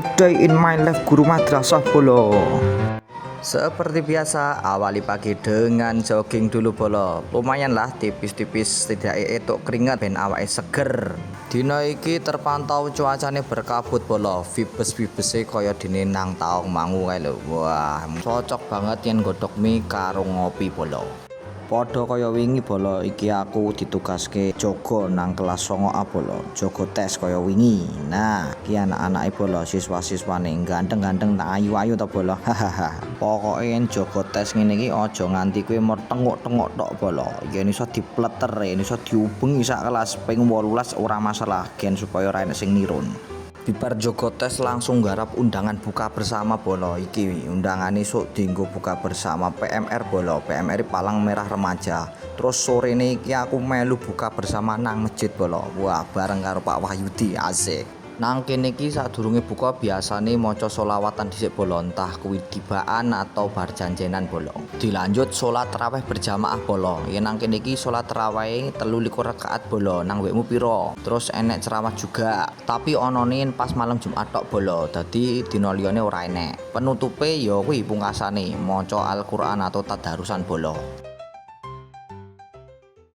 A day in my life guru madrasah bolo. Seperti biasa, awali pagi dengan jogging dulu bolo. Lumayan lah tipis-tipis, tidak etuk keringat ben awake seger. Dina iki terpantau cuacane berkabut bolo. Vibes-vibese kaya dene nang taung mangu kae lho. Wah, cocok banget yen godhog mie karo ngopi bolo. Padha kaya wingi bolo, iki aku ditugaske jaga nang kelas 9A bolo, jaga tes kaya wingi. Nah, iki anak-anake bolo, siswa-siswane ganteng-ganteng tak ayu-ayu to bolo. Hahaha. Pokoke yen jaga tes ngene iki aja nganti kowe mor tengok-tengok tok bolo. Yen iso dipleter, yen iso diubengi sak kelas ping 18 ora masalah, gen supaya ora enek sing nirun. Bibar jogo tes langsung garap undangan buka bersama bolo. Iki undangan esuk dienggo buka bersama PMR bolo. PMR Palang Merah Remaja. Terus sore iki aku melu buka bersama nang masjid bolo. Wah, bareng karo Pak Wahyudi, asik. Nang kene iki sadurunge buka biasane maca sholawatan dhisik bolo, entah kuwi tibaan atau bar janjenan bolo. Dilanjut salat tarawih berjamaah bolo. Yen nang kene iki salat tarawih 23 rakaat bolo. Nang wekmu piro? Terus enek ceramah juga. Tapi onone pas malam Jumat tok bolo. Dadi dina liyane ora enek. Penutupe ya kuwi pungkasane maca Al-Qur'an atau tadarusan bolo.